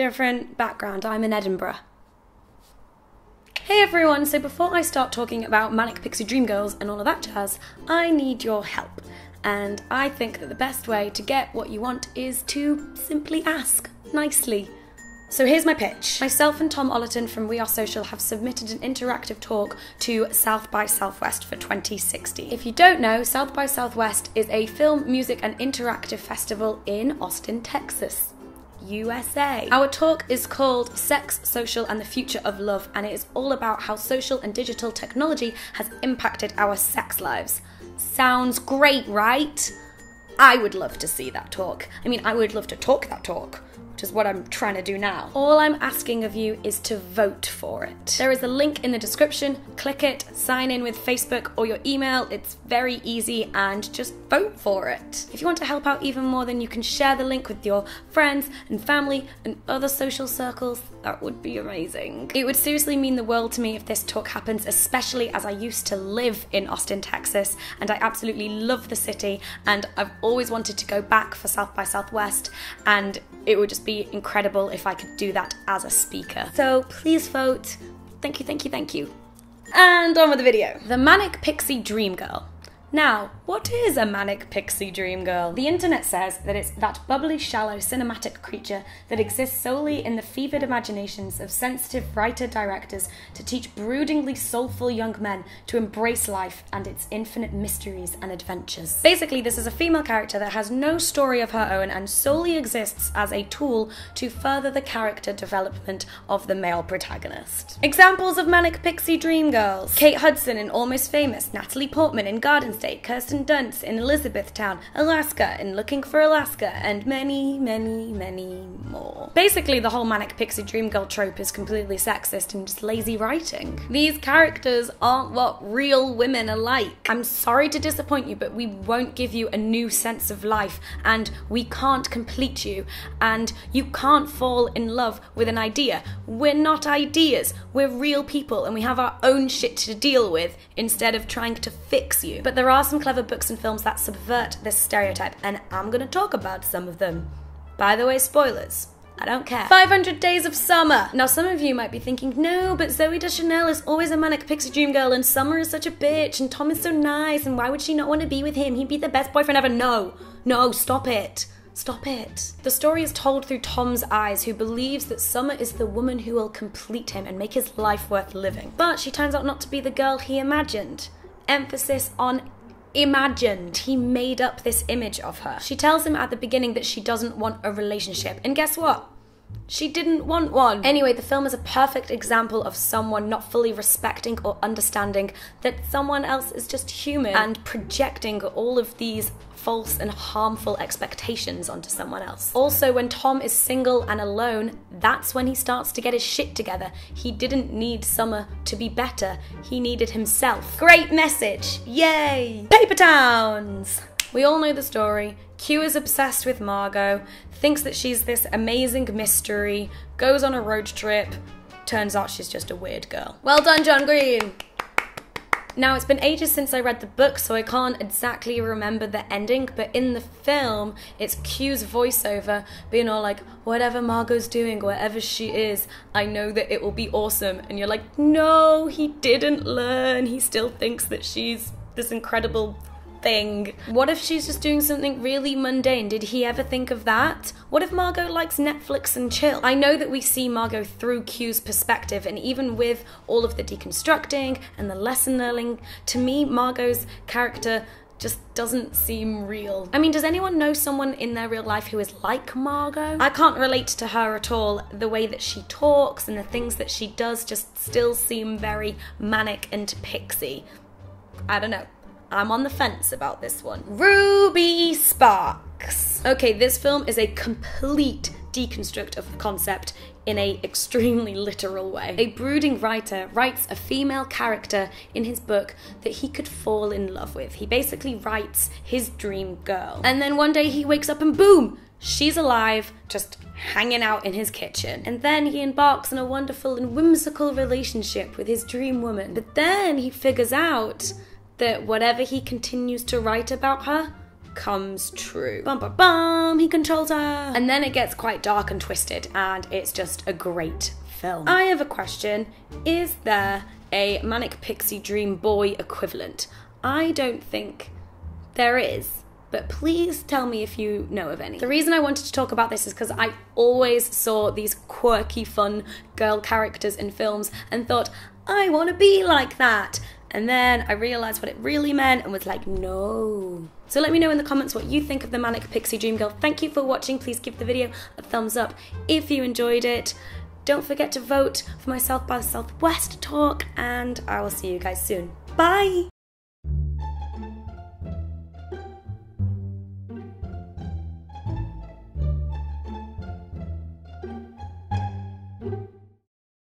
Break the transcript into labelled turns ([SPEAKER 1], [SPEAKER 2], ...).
[SPEAKER 1] different background. I'm in Edinburgh. Hey everyone, so before I start talking about Manic Pixie Dream Girls and all of that jazz, I need your help. And I think that the best way to get what you want is to simply ask nicely. So here's my pitch. Myself and Tom Ollerton from We Are Social have submitted an interactive talk to South by Southwest for 2060. If you don't know, South by Southwest is a film, music and interactive festival in Austin, Texas, USA. Our talk is called Sex, Social and the Future of Love, and it is all about how social and digital technology has impacted our sex lives. Sounds great, right? I would love to see that talk. I mean, I would love to talk that talk, which is what I'm trying to do now. All I'm asking of you is to vote for it. There is a link in the description, click it, sign in with Facebook or your email, it's very easy, and just vote for it. If you want to help out even more, then you can share the link with your friends and family and other social circles. That would be amazing. It would seriously mean the world to me if this talk happens, especially as I used to live in Austin, Texas, and I absolutely love the city, and I've always wanted to go back for South by Southwest, and it would just be incredible if I could do that as a speaker. So please vote. Thank you, thank you, thank you. And on with the video. The Manic Pixie Dream Girl. Now, what is a Manic Pixie Dream Girl? The internet says that it's that bubbly, shallow, cinematic creature that exists solely in the fevered imaginations of sensitive writer-directors to teach broodingly soulful young men to embrace life and its infinite mysteries and adventures. Basically, this is a female character that has no story of her own and solely exists as a tool to further the character development of the male protagonist. Examples of Manic Pixie Dream Girls: Kate Hudson in Almost Famous, Natalie Portman in Garden State, Kirsten Dunst in Elizabethtown, Alaska in Looking for Alaska, and many, many, many more. Basically, the whole Manic Pixie Dream Girl trope is completely sexist and just lazy writing. These characters aren't what real women are like. I'm sorry to disappoint you, but we won't give you a new sense of life, and we can't complete you, and you can't fall in love with an idea. We're not ideas, we're real people, and we have our own shit to deal with instead of trying to fix you. But there are some clever books and films that subvert this stereotype, and I'm gonna talk about some of them. By the way, spoilers. I don't care. 500 Days of Summer. Now, some of you might be thinking, no, but Zooey Deschanel is always a Manic Pixie Dream Girl, and Summer is such a bitch, and Tom is so nice, and why would she not want to be with him? He'd be the best boyfriend ever. No, stop it. Stop it. The story is told through Tom's eyes, who believes that Summer is the woman who will complete him and make his life worth living. But she turns out not to be the girl he imagined. Emphasis on imagined. He made up this image of her. She tells him at the beginning that she doesn't want a relationship, and guess what? She didn't want one. Anyway, the film is a perfect example of someone not fully respecting or understanding that someone else is just human and projecting all of these false and harmful expectations onto someone else. Also, when Tom is single and alone, that's when he starts to get his shit together. He didn't need Summer to be better. He needed himself. Great message. Yay! Paper Towns! We all know the story. Q is obsessed with Margot, thinks that she's this amazing mystery, goes on a road trip, turns out she's just a weird girl. Well done, John Green! Now, it's been ages since I read the book, so I can't exactly remember the ending, but in the film, it's Q's voiceover being all like, whatever Margot's doing, wherever she is, I know that it will be awesome. And you're like, no, he didn't learn. He still thinks that she's this incredible thing. What if she's just doing something really mundane? Did he ever think of that? What if Margot likes Netflix and chill? I know that we see Margot through Q's perspective, and even with all of the deconstructing and the lesson learning, to me, Margot's character just doesn't seem real. I mean, does anyone know someone in their real life who is like Margot? I can't relate to her at all. The way that she talks and the things that she does just still seem very manic and pixie. I don't know. I'm on the fence about this one. Ruby Sparks. Okay, this film is a complete deconstruct of the concept in a extremely literal way. A brooding writer writes a female character in his book that he could fall in love with. He basically writes his dream girl. And then one day he wakes up and boom, she's alive, just hanging out in his kitchen. And then he embarks on a wonderful and whimsical relationship with his dream woman. But then he figures out that whatever he continues to write about her comes true. Bum bum bum, he controls her. And then it gets quite dark and twisted, and it's just a great film. I have a question. Is there a Manic Pixie Dream Boy equivalent? I don't think there is, but please tell me if you know of any. The reason I wanted to talk about this is because I always saw these quirky, fun girl characters in films and thought, I want to be like that. And then I realised what it really meant and was like, no. So let me know in the comments what you think of the Manic Pixie Dream Girl. Thank you for watching. Please give the video a thumbs up if you enjoyed it. Don't forget to vote for my South by Southwest talk, and I will see you guys soon. Bye!